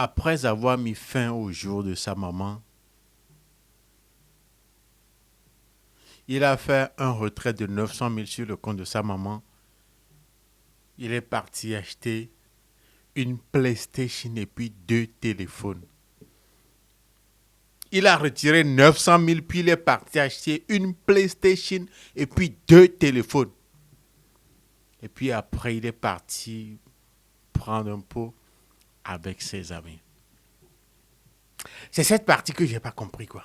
Après avoir mis fin au jour de sa maman, il a fait un retrait de 900 000 sur le compte de sa maman. Il est parti acheter une PlayStation et puis 2 téléphones. Il a retiré 900 000 puis il est parti acheter une PlayStation et puis 2 téléphones. Et puis après, il est parti prendre un pot avec ses amis. C'est cette partie que je n'ai pas compris, quoi.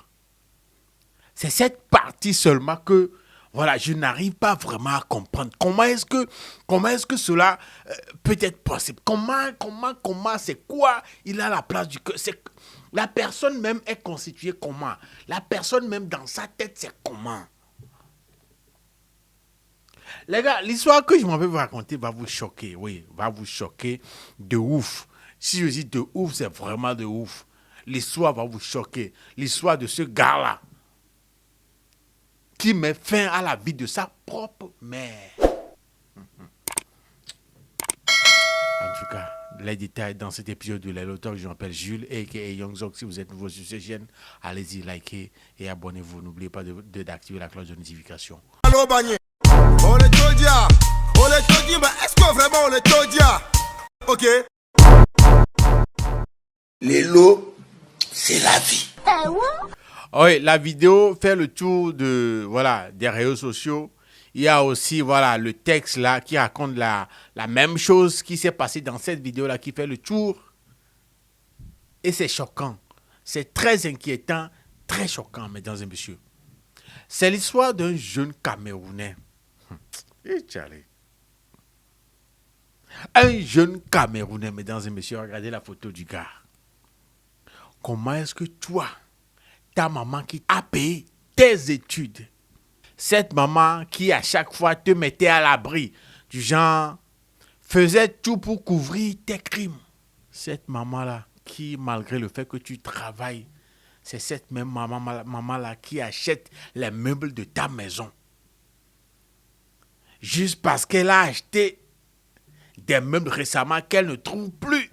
C'est cette partie seulement que, voilà, je n'arrive pas vraiment à comprendre. Comment est-ce que cela peut être possible? Comment, c'est quoi? Il a la place du cœur. La personne même est constituée comment? La personne même dans sa tête, c'est comment? Les gars, l'histoire que je m'en vais vous raconter va vous choquer. Oui, va vous choquer de ouf. Si je dis de ouf, c'est vraiment de ouf. L'histoire va vous choquer. L'histoire de ce gars-là qui met fin à la vie de sa propre mère. En tout cas, les détails dans cet épisode de l'auteur, je m'appelle Jules, a.k.a. Young Zog. Si vous êtes nouveau sur cette chaîne, allez-y, likez et abonnez-vous. N'oubliez pas d'activer la cloche de notification. Allô, Bagné. On est Todia. Mais est-ce que vraiment on est Todia? Ok. Les lots, c'est la vie. Oui, la vidéo fait le tour des réseaux sociaux. Il y a aussi le texte là qui raconte la même chose qui s'est passée dans cette vidéo là qui fait le tour. Et c'est choquant. C'est très inquiétant, très choquant, mesdames et messieurs. C'est l'histoire d'un jeune Camerounais. Un jeune Camerounais, mesdames et messieurs, regardez la photo du gars. Comment est-ce que toi, ta maman qui a payé tes études, cette maman qui à chaque fois te mettait à l'abri, du genre, faisait tout pour couvrir tes crimes. Cette maman-là qui, malgré le fait que tu travailles, c'est cette même maman-là qui achète les meubles de ta maison. Juste parce qu'elle a acheté des meubles récemment qu'elle ne trouve plus.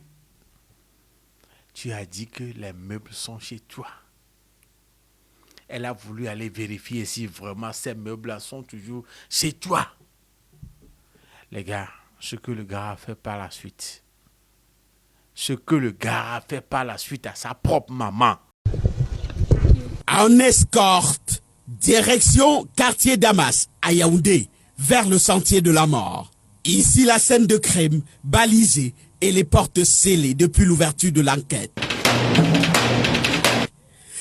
Tu as dit que les meubles sont chez toi. Elle a voulu aller vérifier si vraiment ces meubles-là sont toujours chez toi. Les gars, ce que le gars a fait par la suite. Ce que le gars a fait par la suite à sa propre maman. En escorte, direction quartier Damas, à Yaoundé, vers le sentier de la mort. Ici la scène de crime, balisée et les portes scellées depuis l'ouverture de l'enquête.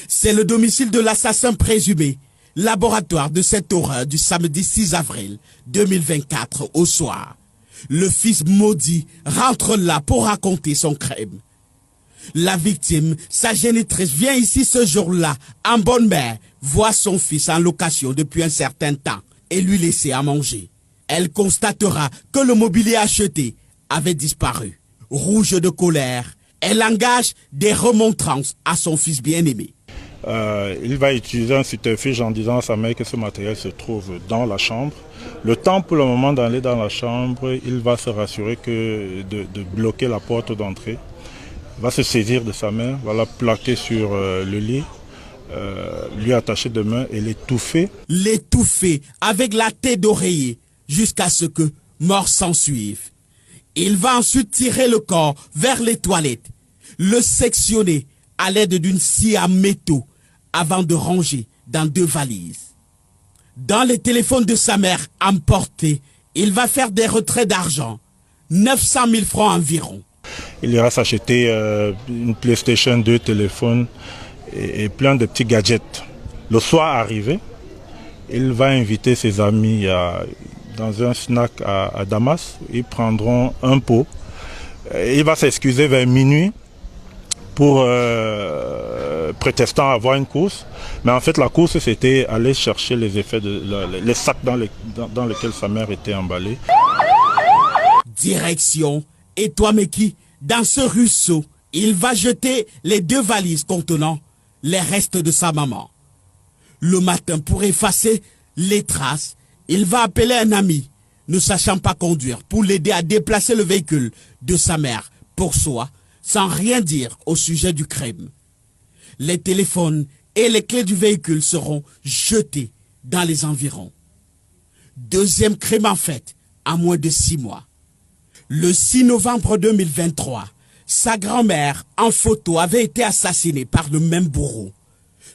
C'est le domicile de l'assassin présumé, laboratoire de cette horreur du samedi 6 avril 2024 au soir. Le fils maudit rentre là pour raconter son crime. La victime, sa génitrice, vient ici ce jour-là, en bonne mère, voir son fils en location depuis un certain temps et lui laisser à manger. Elle constatera que le mobilier acheté avait disparu. Rouge de colère, elle engage des remontrances à son fils bien-aimé. Il va utiliser un subterfuge en disant à sa mère que ce matériel se trouve dans la chambre. Le temps pour le moment d'aller dans la chambre, il va se rassurer de bloquer la porte d'entrée. Il va se saisir de sa mère, va la plaquer sur le lit, lui attacher de main et l'étouffer. L'étouffer avec la tête d'oreiller jusqu'à ce que mort s'ensuive. Il va ensuite tirer le corps vers les toilettes, le sectionner à l'aide d'une scie à métaux avant de ranger dans 2 valises. Dans les téléphones de sa mère emportés, il va faire des retraits d'argent, 900 000 francs environ. Il ira s'acheter une PlayStation 2 téléphone et plein de petits gadgets. Le soir arrivé, il va inviter ses amis dans un snack à Damas. Ils prendront un pot. Il va s'excuser vers minuit pour prétextant avoir une course. Mais en fait, la course, c'était aller chercher les effets les sacs dans lesquels sa mère était emballée. Direction Etoameki. Dans ce ruisseau, il va jeter les 2 valises contenant les restes de sa maman. Le matin, pour effacer les traces, il va appeler un ami, ne sachant pas conduire, pour l'aider à déplacer le véhicule de sa mère pour soi, sans rien dire au sujet du crime. Les téléphones et les clés du véhicule seront jetés dans les environs. Deuxième crime en fait, en moins de 6 mois. Le 6 novembre 2023, sa grand-mère en photo avait été assassinée par le même bourreau.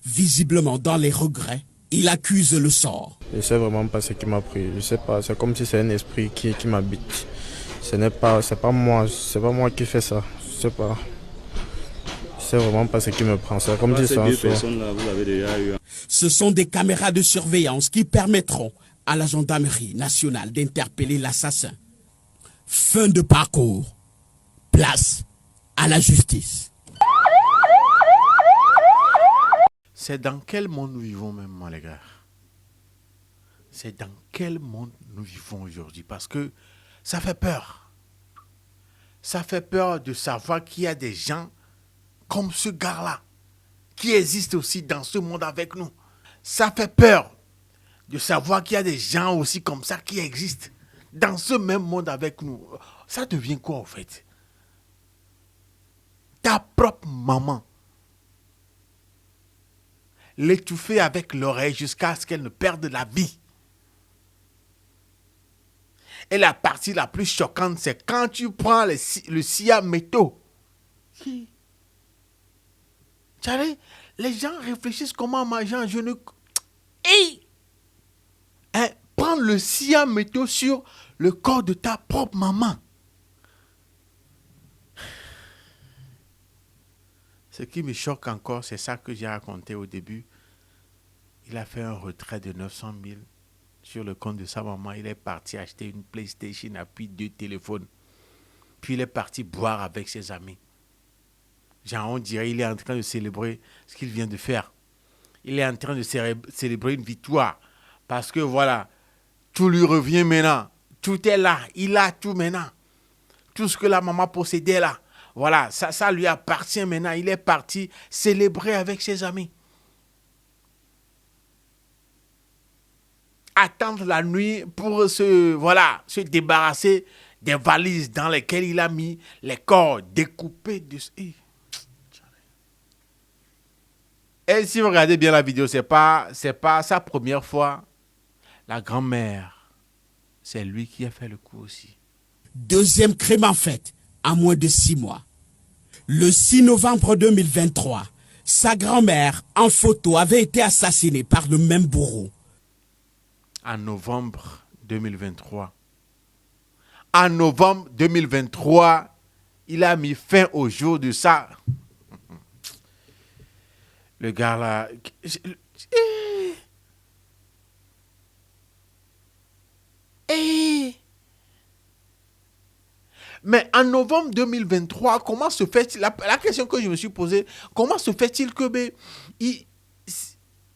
Visiblement dans les regrets, il accuse le sort. Je sais vraiment pas ce qui m'a pris. Je sais pas, c'est comme si c'est un esprit qui m'habite. C'est pas moi qui fais ça. Je sais pas. Je sais vraiment pas ce qui me prend. C'est comme si c'est un sort. Ce sont des caméras de surveillance qui permettront à la gendarmerie nationale d'interpeller l'assassin. Fin de parcours. Place à la justice. C'est dans quel monde nous vivons même, moi, les gars? C'est dans quel monde nous vivons aujourd'hui? Parce que ça fait peur. Ça fait peur de savoir qu'il y a des gens comme ce gars-là qui existent aussi dans ce monde avec nous. Ça fait peur de savoir qu'il y a des gens aussi comme ça qui existent dans ce même monde avec nous. Ça devient quoi, en fait? Ta propre maman, l'étouffer avec l'oreille jusqu'à ce qu'elle ne perde la vie. Et la partie la plus choquante, c'est quand tu prends le Sia métaux. Les gens réfléchissent comment manger un genou. Prendre le Sia métaux sur le corps de ta propre maman. Ce qui me choque encore, c'est ça que j'ai raconté au début. Il a fait un retrait de 900 000 sur le compte de sa maman. Il est parti acheter une PlayStation et puis 2 téléphones. Puis il est parti boire avec ses amis. Genre, on dirait qu'il est en train de célébrer ce qu'il vient de faire. Il est en train de célébrer une victoire. Parce que voilà, tout lui revient maintenant. Tout est là. Il a tout maintenant. Tout ce que la maman possédait là. Voilà, ça lui appartient maintenant. Il est parti célébrer avec ses amis. Attendre la nuit pour se débarrasser des valises dans lesquelles il a mis les corps découpés. Et si vous regardez bien la vidéo, c'est pas sa première fois. La grand-mère, c'est lui qui a fait le coup aussi. Deuxième crime en fait, en moins de 6 mois. Le 6 novembre 2023, sa grand-mère en photo avait été assassinée par le même bourreau. En novembre 2023. En novembre 2023, il a mis fin au jour de ça. Le gars là... Mais en novembre 2023, comment se fait-il... La question que je me suis posée, comment se fait-il que...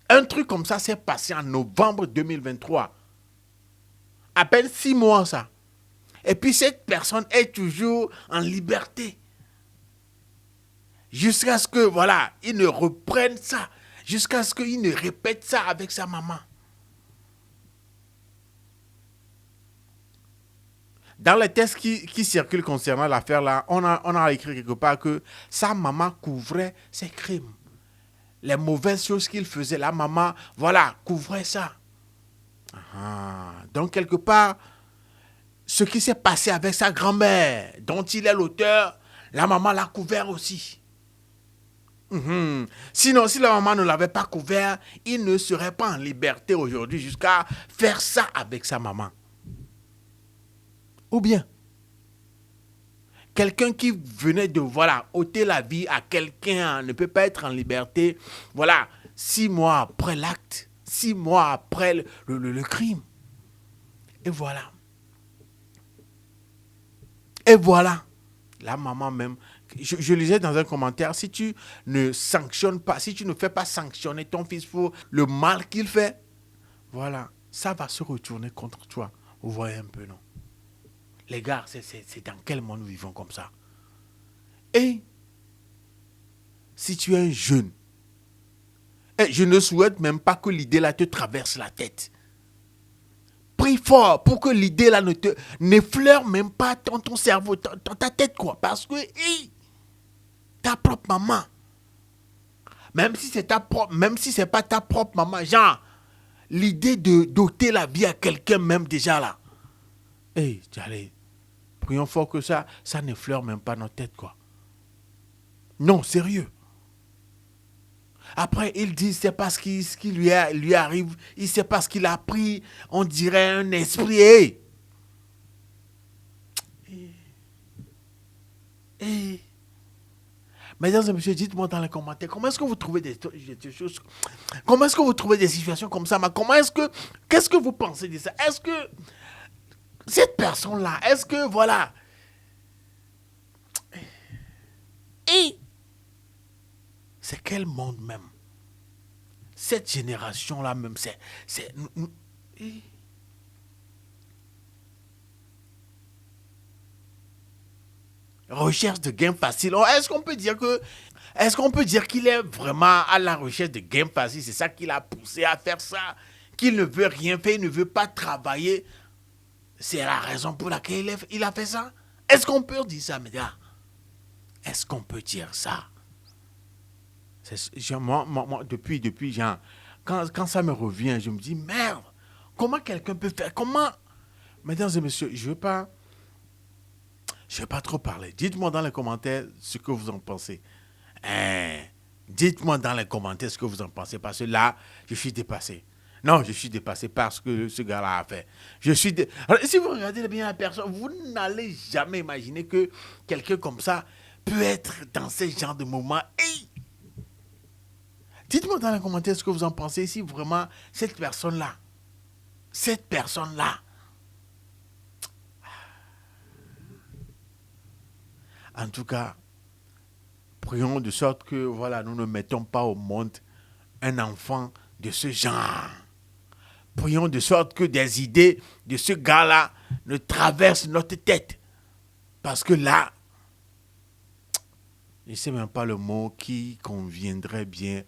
un truc comme ça s'est passé en novembre 2023. À peine 6 mois, ça. Et puis cette personne est toujours en liberté. Jusqu'à ce que, voilà, il ne reprenne ça. Jusqu'à ce qu'il ne répète ça avec sa maman. Dans les textes qui circulent concernant l'affaire là, on a écrit quelque part que sa maman couvrait ses crimes. Les mauvaises choses qu'il faisait, la maman, voilà, couvrait ça. Donc, quelque part, ce qui s'est passé avec sa grand-mère, dont il est l'auteur, la maman l'a couvert aussi. Sinon, si la maman ne l'avait pas couvert, il ne serait pas en liberté aujourd'hui jusqu'à faire ça avec sa maman. Ou bien, quelqu'un qui venait de, ôter la vie à quelqu'un ne peut pas être en liberté, 6 mois après l'acte, 6 mois après le crime. Et voilà. Et voilà. La maman même, je lisais dans un commentaire, si tu ne sanctionnes pas, si tu ne fais pas sanctionner ton fils pour le mal qu'il fait, ça va se retourner contre toi. Vous voyez un peu, non? Les gars, c'est dans quel monde nous vivons comme ça? Et si tu es un jeune, et je ne souhaite même pas que l'idée là te traverse la tête. Prie fort pour que l'idée là n'effleure même pas ton cerveau, ta tête, quoi. Parce que ta propre maman. Même si c'est pas ta propre maman, genre, l'idée de doter la vie à quelqu'un même déjà là. Hey, allez, prions fort que ça n'effleure même pas notre tête, quoi. Non, sérieux. Après, il dit, c'est parce ce qui lui arrive, il sait pas ce qu'il a pris, on dirait un esprit. Hey. Hey. Mesdames et messieurs, dites-moi dans les commentaires, comment est-ce que vous trouvez des choses, comment est-ce que vous trouvez des situations comme ça, qu'est-ce que vous pensez de ça? Est-ce que cette personne-là, est-ce que, voilà, et c'est quel monde même? Cette génération-là même, c'est recherche de gains faciles. Est-ce qu'on peut dire qu'il est vraiment à la recherche de gains faciles? C'est ça qui l'a poussé à faire ça, qu'il ne veut rien faire, il ne veut pas travailler. C'est la raison pour laquelle il a fait ça. Est-ce qu'on peut dire ça, mes gars? Est-ce qu'on peut dire ça? Moi, depuis, genre, quand ça me revient, je me dis, merde, comment quelqu'un peut faire? Comment? Mesdames et messieurs, je ne vais pas trop parler. Dites-moi dans les commentaires ce que vous en pensez. Dites-moi dans les commentaires ce que vous en pensez, parce que là, je suis dépassé. Non, je suis dépassé par ce que ce gars-là a fait. Alors, si vous regardez bien la personne, vous n'allez jamais imaginer que quelqu'un comme ça peut être dans ce genre de moment. Hey! Dites-moi dans les commentaires ce que vous en pensez, si vraiment cette personne-là, en tout cas, prions de sorte que, voilà, nous ne mettons pas au monde un enfant de ce genre. Prions de sorte que des idées de ce gars-là ne traversent notre tête. Parce que là, je ne sais même pas le mot qui conviendrait bien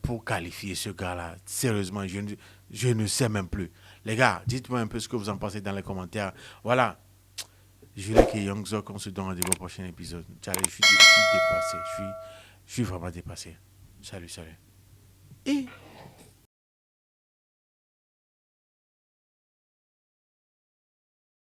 pour qualifier ce gars-là. Sérieusement, je ne sais même plus. Les gars, dites-moi un peu ce que vous en pensez dans les commentaires. Voilà. Juliette et Youngzok, on se donne rendez-vous au prochain épisode. Je suis dépassé. Je suis vraiment dépassé. Salut. Et